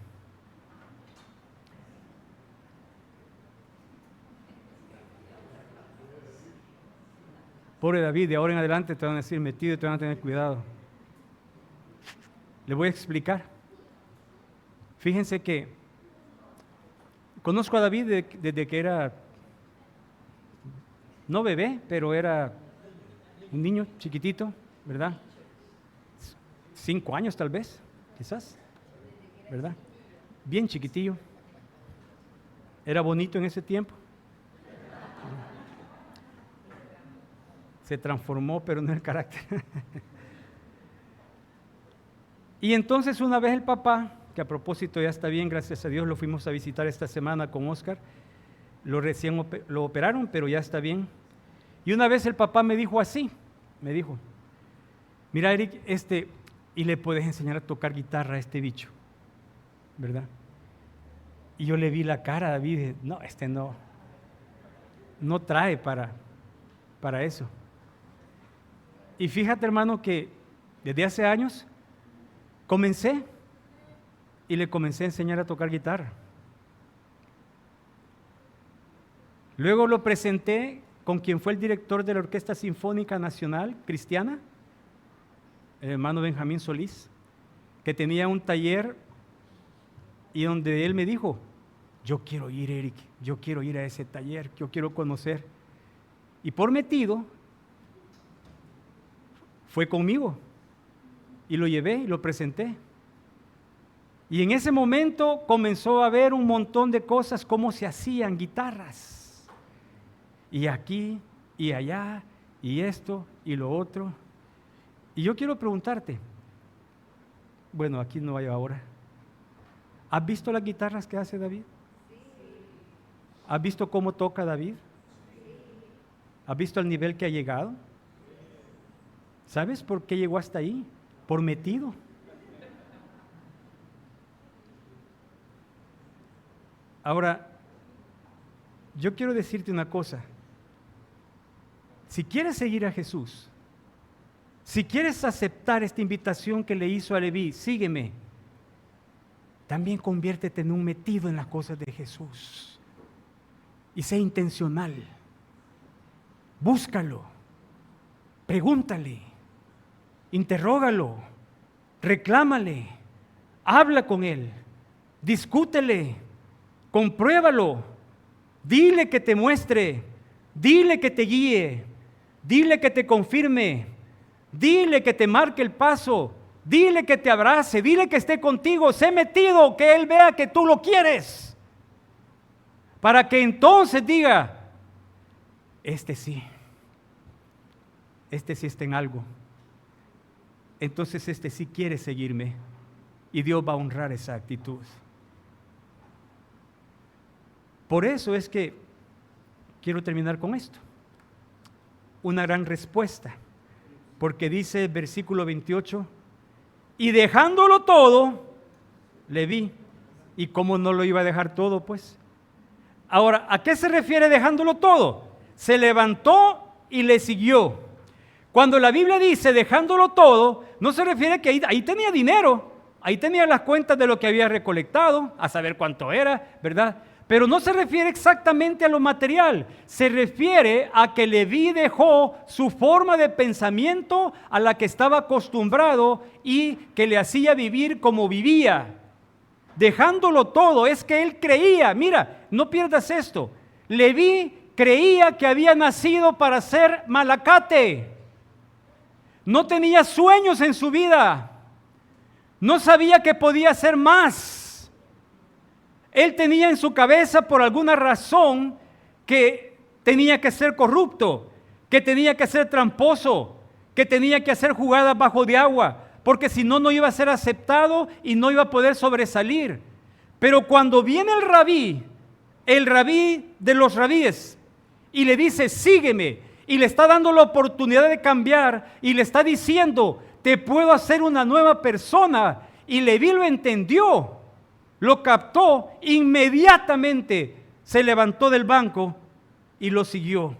Pobre David, de ahora en adelante te van a decir metido y te van a tener cuidado. Le voy a explicar. Fíjense que conozco a David desde que era, no bebé, pero era un niño chiquitito, ¿verdad? 5 años tal vez, quizás, ¿verdad? Bien chiquitillo. Era bonito en ese tiempo. Se transformó, pero no el carácter. Y entonces una vez el papá, que a propósito ya está bien, gracias a Dios, lo fuimos a visitar esta semana con Oscar, lo operaron, pero ya está bien. Y una vez el papá me dijo así, me dijo, mira Eric, y le puedes enseñar a tocar guitarra a este bicho, ¿verdad? Y yo le vi la cara a David y dije, no, no trae para eso. Y fíjate, hermano, que desde hace años comencé y le comencé a enseñar a tocar guitarra. Luego lo presenté con quien fue el director de la Orquesta Sinfónica Nacional Cristiana, el hermano Benjamín Solís, que tenía un taller y donde él me dijo, yo quiero ir, Eric, yo quiero ir a ese taller, yo quiero conocer. Y por metido, fue conmigo y lo llevé y lo presenté. Y en ese momento comenzó a ver un montón de cosas, cómo se hacían guitarras. Y aquí, y allá, y esto, y lo otro. Y yo quiero preguntarte, bueno, aquí no hay ahora. ¿Has visto las guitarras que hace David? ¿Has visto cómo toca David? ¿Has visto el nivel que ha llegado? ¿Sabes por qué llegó hasta ahí? Por metido. Ahora, yo quiero decirte una cosa. Si quieres seguir a Jesús, si quieres aceptar esta invitación que le hizo a Leví, sígueme, también conviértete en un metido en las cosas de Jesús. Y sé intencional. Búscalo, pregúntale, interrógalo, reclámale, habla con él, discútele, compruébalo, dile que te muestre, dile que te guíe, dile que te confirme, dile que te marque el paso, dile que te abrace, dile que esté contigo, sé metido, que él vea que tú lo quieres, para que entonces diga, este sí está en algo. Entonces este sí quiere seguirme y Dios va a honrar esa actitud. Por eso es que quiero terminar con esto. Una gran respuesta, porque dice el versículo 28, y dejándolo todo, le vi. ¿Y cómo no lo iba a dejar todo, pues? Ahora, ¿a qué se refiere dejándolo todo? Se levantó y le siguió. Cuando la Biblia dice dejándolo todo, no se refiere que ahí tenía dinero, ahí tenía las cuentas de lo que había recolectado, a saber cuánto era, ¿verdad? Pero no se refiere exactamente a lo material, se refiere a que Leví dejó su forma de pensamiento a la que estaba acostumbrado y que le hacía vivir como vivía. Dejándolo todo, es que él creía, mira, no pierdas esto, Leví creía que había nacido para ser malacate. No tenía sueños en su vida. No sabía que podía hacer más. Él tenía en su cabeza por alguna razón que tenía que ser corrupto, que tenía que ser tramposo, que tenía que hacer jugadas bajo de agua, porque si no, no iba a ser aceptado y no iba a poder sobresalir. Pero cuando viene el rabí de los rabíes, y le dice, sígueme, y le está dando la oportunidad de cambiar, y le está diciendo, te puedo hacer una nueva persona, y Leví lo entendió, lo captó, inmediatamente se levantó del banco y lo siguió.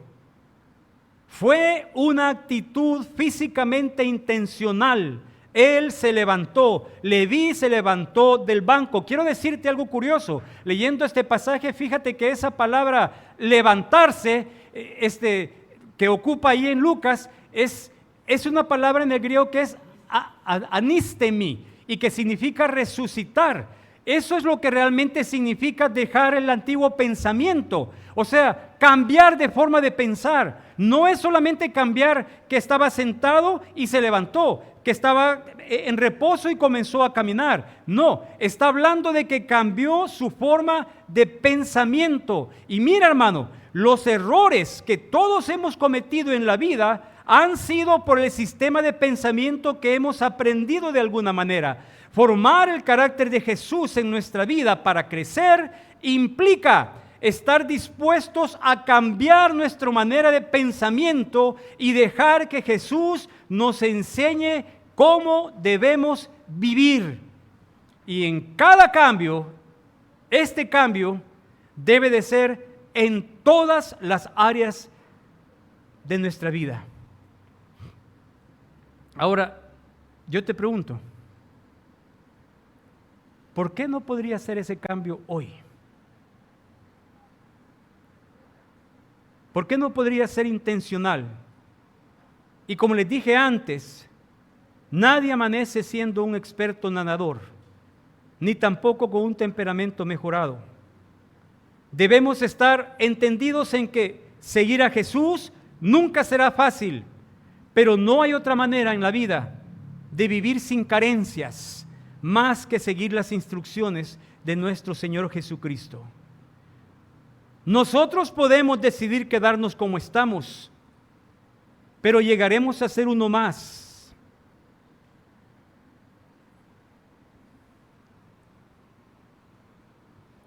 Fue una actitud físicamente intencional. Él se levantó, Leví se levantó del banco. Quiero decirte algo curioso. Leyendo este pasaje, fíjate que esa palabra levantarse, que ocupa ahí en Lucas, es una palabra en el griego que es anistemi y que significa resucitar. Eso es lo que realmente significa dejar el antiguo pensamiento, o sea, cambiar de forma de pensar. No es solamente cambiar que estaba sentado y se levantó, que estaba en reposo y comenzó a caminar. No, está hablando de que cambió su forma de pensamiento. Y mira, hermano, los errores que todos hemos cometido en la vida han sido por el sistema de pensamiento que hemos aprendido de alguna manera. Formar el carácter de Jesús en nuestra vida para crecer implica estar dispuestos a cambiar nuestra manera de pensamiento y dejar que Jesús nos enseñe cómo debemos vivir. Y en cada cambio, este cambio debe de ser en todas las áreas de nuestra vida. Ahora, yo te pregunto, ¿por qué no podría hacer ese cambio hoy? ¿Por qué no podría ser intencional? Y como les dije antes, nadie amanece siendo un experto nadador, ni tampoco con un temperamento mejorado. Debemos estar entendidos en que seguir a Jesús nunca será fácil, pero no hay otra manera en la vida de vivir sin carencias, más que seguir las instrucciones de nuestro Señor Jesucristo. Nosotros podemos decidir quedarnos como estamos, pero llegaremos a ser uno más.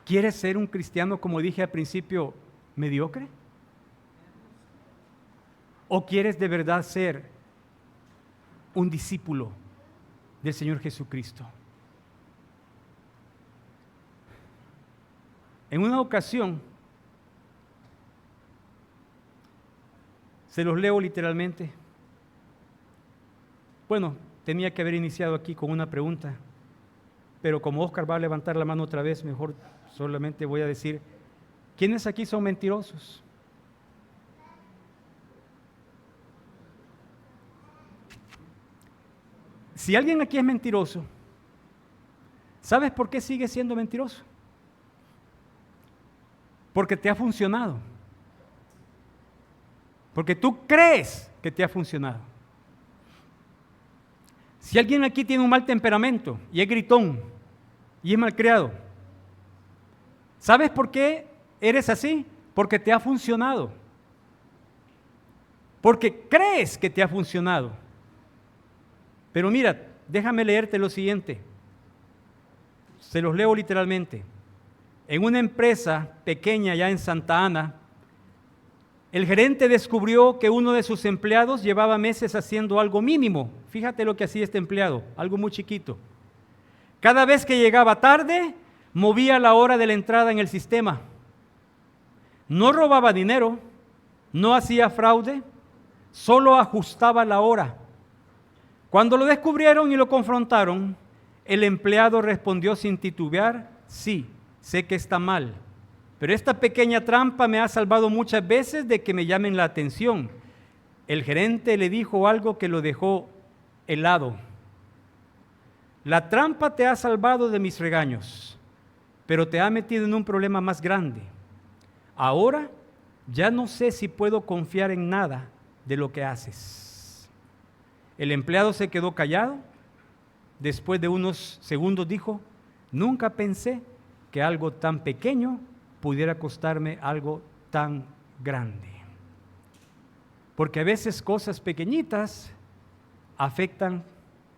¿Quieres ser un cristiano, como dije al principio, mediocre? ¿O quieres de verdad ser un discípulo del Señor Jesucristo? En una ocasión, se los leo literalmente. Bueno, tenía que haber iniciado aquí con una pregunta, pero como Oscar va a levantar la mano otra vez, mejor solamente voy a decir, ¿quiénes aquí son mentirosos? Si alguien aquí es mentiroso, ¿sabes por qué sigue siendo mentiroso? Porque te ha funcionado. Porque tú crees que te ha funcionado. Si alguien aquí tiene un mal temperamento y es gritón y es malcriado, ¿sabes por qué eres así? Porque te ha funcionado. Porque crees que te ha funcionado. Pero mira, déjame leerte lo siguiente. Se los leo literalmente. En una empresa pequeña ya en Santa Ana, el gerente descubrió que uno de sus empleados llevaba meses haciendo algo mínimo. Fíjate lo que hacía este empleado, algo muy chiquito. Cada vez que llegaba tarde, movía la hora de la entrada en el sistema. No robaba dinero, no hacía fraude, solo ajustaba la hora. Cuando lo descubrieron y lo confrontaron, el empleado respondió sin titubear, sí, sé que está mal. Pero esta pequeña trampa me ha salvado muchas veces de que me llamen la atención. El gerente le dijo algo que lo dejó helado. La trampa te ha salvado de mis regaños, pero te ha metido en un problema más grande. Ahora ya no sé si puedo confiar en nada de lo que haces. El empleado se quedó callado. Después de unos segundos dijo: nunca pensé que algo tan pequeño pudiera costarme algo tan grande. Porque a veces cosas pequeñitas afectan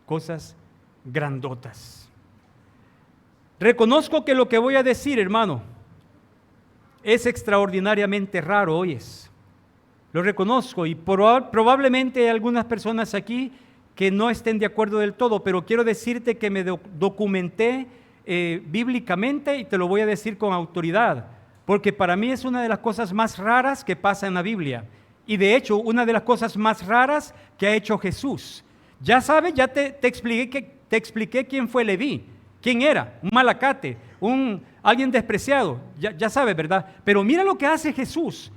cosas grandotas. Reconozco que lo que voy a decir, hermano, es extraordinariamente raro, oyes. Lo reconozco, y probablemente hay algunas personas aquí que no estén de acuerdo del todo, pero quiero decirte que me documenté bíblicamente, y te lo voy a decir con autoridad, porque para mí es una de las cosas más raras que pasa en la Biblia, y de hecho una de las cosas más raras que ha hecho Jesús. Ya sabes, ya te expliqué quién fue Leví, quién era, un malacate, alguien despreciado, ya sabes, ¿verdad? Pero mira lo que hace Jesús.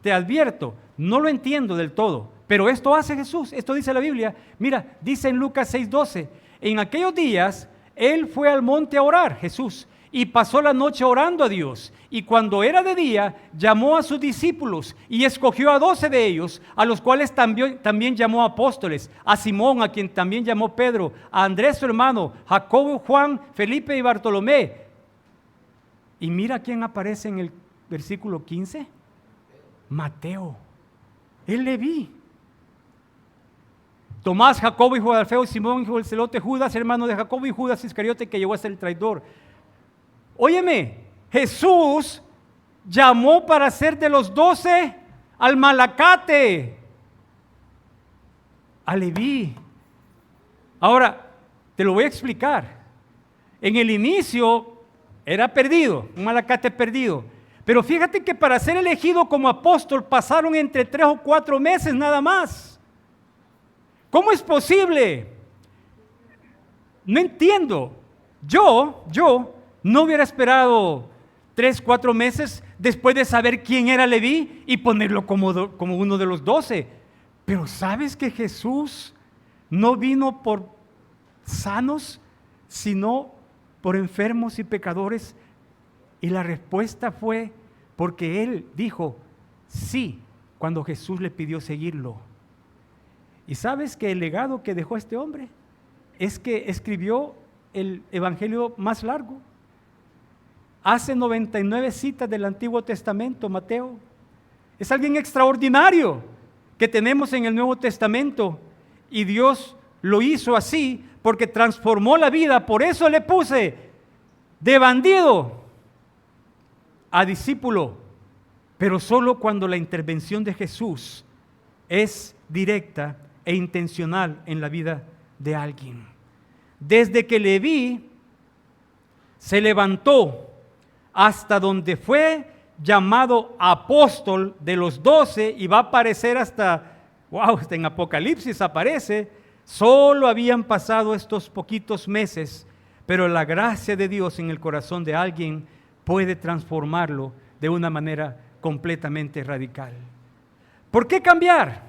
Te advierto, no lo entiendo del todo, pero esto hace Jesús, esto dice la Biblia. Mira, dice en Lucas 6:12, en aquellos días Él fue al monte a orar, Jesús, y pasó la noche orando a Dios. Y cuando era de día, llamó a sus discípulos y escogió a 12 de ellos, a los cuales también llamó apóstoles: a Simón, a quien también llamó Pedro, a Andrés su hermano, Jacobo, Juan, Felipe y Bartolomé. Y mira quién aparece en el versículo 15. Mateo, el Leví. Tomás, Jacobo, hijo de Alfeo, Simón, hijo del celote, Judas, hermano de Jacobo, y Judas Iscariote, que llegó a ser el traidor. Óyeme, Jesús llamó para ser de los 12 al malacate, a Leví. Ahora, te lo voy a explicar. En el inicio era perdido, un malacate perdido. Pero fíjate que para ser elegido como apóstol pasaron entre 3 o 4 meses nada más. ¿Cómo es posible? No entiendo. Yo no hubiera esperado 3, 4 meses después de saber quién era Leví y ponerlo como uno de los 12. Pero ¿sabes que Jesús no vino por sanos, sino por enfermos y pecadores? Y la respuesta fue porque Él dijo sí cuando Jesús le pidió seguirlo. ¿Y sabes que el legado que dejó este hombre es que escribió el evangelio más largo? Hace 99 citas del Antiguo Testamento, Mateo. Es alguien extraordinario que tenemos en el Nuevo Testamento, y Dios lo hizo así porque transformó la vida. Por eso le puse de bandido a discípulo, pero solo cuando la intervención de Jesús es directa e intencional en la vida de alguien. Desde que Leví se levantó hasta donde fue llamado apóstol de los 12, y va a aparecer hasta en Apocalipsis aparece, solo habían pasado estos poquitos meses, pero la gracia de Dios en el corazón de alguien puede transformarlo de una manera completamente radical. ¿Por qué cambiar?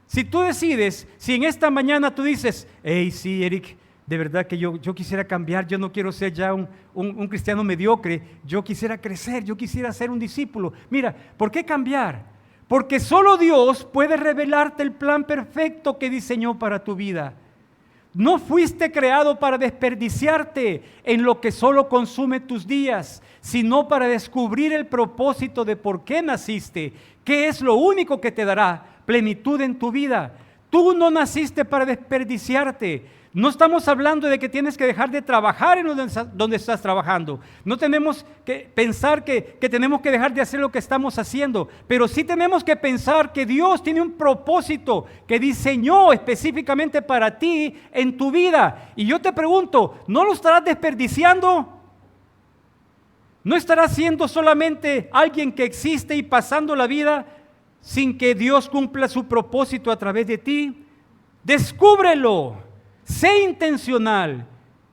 Si tú decides, si en esta mañana tú dices: hey, sí, Eric, de verdad que yo quisiera cambiar, yo no quiero ser ya un cristiano mediocre, yo quisiera crecer, yo quisiera ser un discípulo. Mira, ¿por qué cambiar? Porque solo Dios puede revelarte el plan perfecto que diseñó para tu vida. No fuiste creado para desperdiciarte en lo que solo consume tus días, sino para descubrir el propósito de por qué naciste, que es lo único que te dará plenitud en tu vida. Tú no naciste para desperdiciarte. No estamos hablando de que tienes que dejar de trabajar en donde estás trabajando. No tenemos que pensar que tenemos que dejar de hacer lo que estamos haciendo, pero sí tenemos que pensar que Dios tiene un propósito que diseñó específicamente para ti en tu vida. Y yo te pregunto, ¿no lo estarás desperdiciando? ¿No estarás siendo solamente alguien que existe y pasando la vida sin que Dios cumpla su propósito a través de ti? Descúbrelo. Sé intencional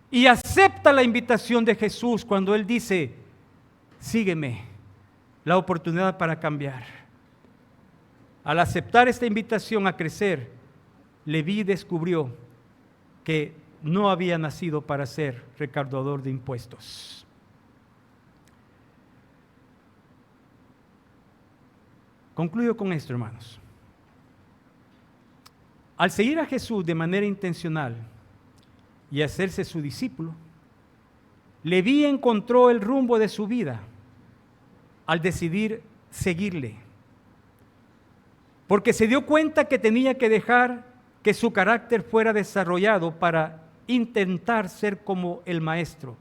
y acepta la invitación de Jesús cuando Él dice: sígueme, la oportunidad para cambiar. Al aceptar esta invitación a crecer, Leví descubrió que no había nacido para ser recaudador de impuestos. Concluyo con esto, hermanos. Al seguir a Jesús de manera intencional y hacerse su discípulo, Leví encontró el rumbo de su vida al decidir seguirle, porque se dio cuenta que tenía que dejar que su carácter fuera desarrollado para intentar ser como el Maestro,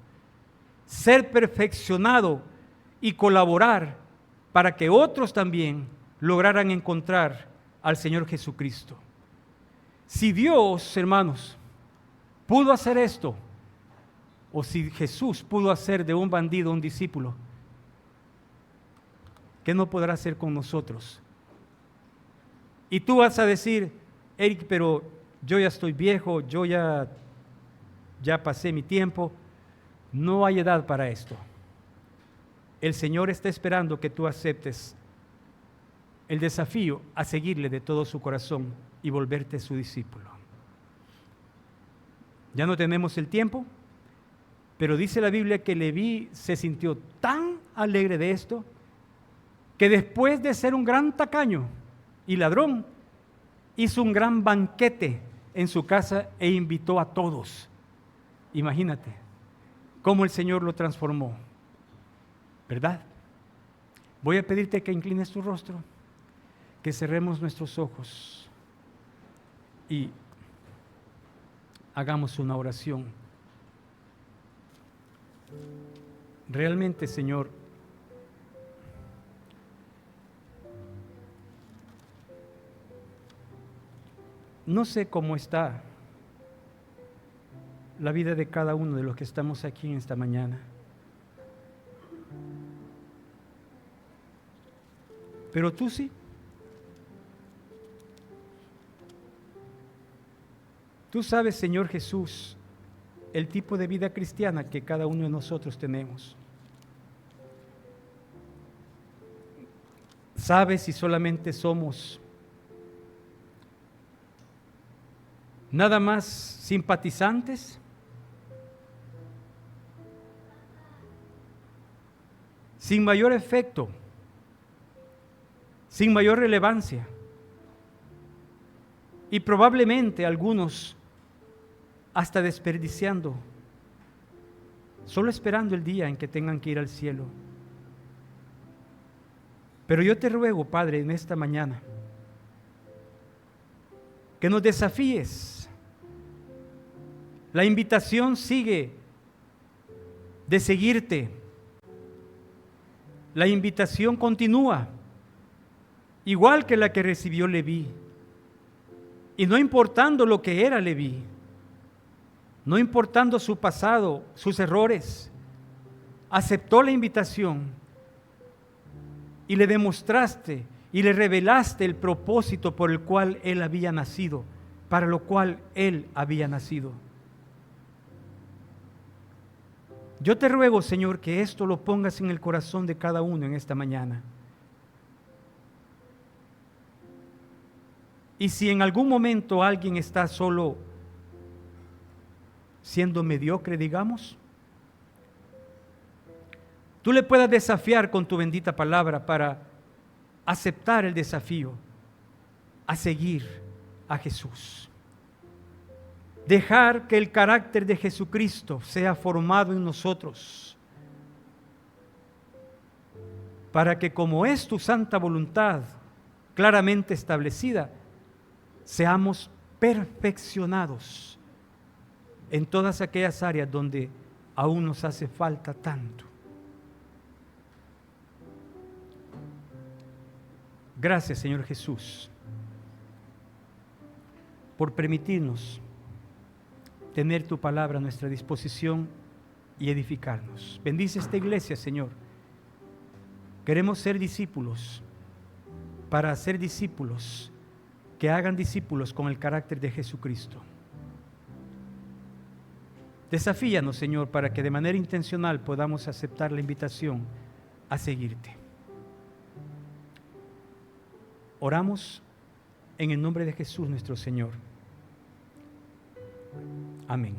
ser perfeccionado y colaborar para que otros también lograran encontrar al Señor Jesucristo. Si Dios, hermanos, pudo hacer esto, o si Jesús pudo hacer de un bandido un discípulo, ¿qué no podrá hacer con nosotros? Y tú vas a decir, Eric, pero yo ya estoy viejo, yo ya pasé mi tiempo. No hay edad para esto. El Señor está esperando que tú aceptes el desafío a seguirle de todo su corazón y volverte su discípulo. Ya no tenemos el tiempo, pero dice la Biblia que Leví se sintió tan alegre de esto que después de ser un gran tacaño y ladrón, hizo un gran banquete en su casa e invitó a todos. Imagínate cómo el Señor lo transformó, ¿verdad? Voy a pedirte que inclines tu rostro, que cerremos nuestros ojos y hagamos una oración. Realmente, Señor, no sé cómo está la vida de cada uno de los que estamos aquí en esta mañana, pero tú sí. Tú sabes, Señor Jesús, el tipo de vida cristiana que cada uno de nosotros tenemos. Sabes si solamente somos nada más simpatizantes, sin mayor efecto, sin mayor relevancia, y probablemente algunos hasta desperdiciando, solo esperando el día en que tengan que ir al cielo. Pero yo te ruego, Padre, en esta mañana, que nos desafíes. La invitación sigue de seguirte. La invitación continúa, igual que la que recibió Leví. Y no importando lo que era Leví, no importando su pasado, sus errores, aceptó la invitación y le demostraste y le revelaste el propósito por el cual él había nacido, para lo cual él había nacido. Yo te ruego, Señor, que esto lo pongas en el corazón de cada uno en esta mañana. Y si en algún momento alguien está solo siendo mediocre, digamos, tú le puedas desafiar con tu bendita palabra para aceptar el desafío a seguir a Jesús. Dejar que el carácter de Jesucristo sea formado en nosotros, para que, como es tu santa voluntad claramente establecida, seamos perfeccionados en todas aquellas áreas donde aún nos hace falta tanto. Gracias, Señor Jesús, por permitirnos tener tu palabra a nuestra disposición y edificarnos. Bendice esta iglesia, Señor. Queremos ser discípulos, para ser discípulos que hagan discípulos con el carácter de Jesucristo. Desafíanos, Señor, para que de manera intencional podamos aceptar la invitación a seguirte. Oramos en el nombre de Jesús nuestro Señor. Amén.